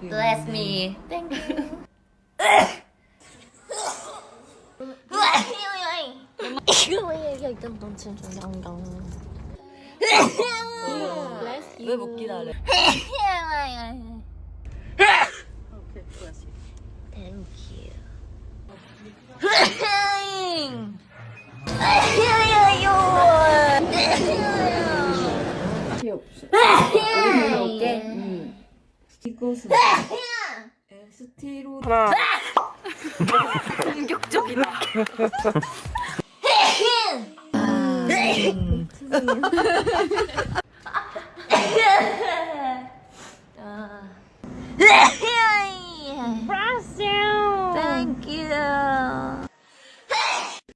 Bless me. Thank you. 왜 못 기다려? Thank you. 이것은 에스티로 공격적이다. Thank you.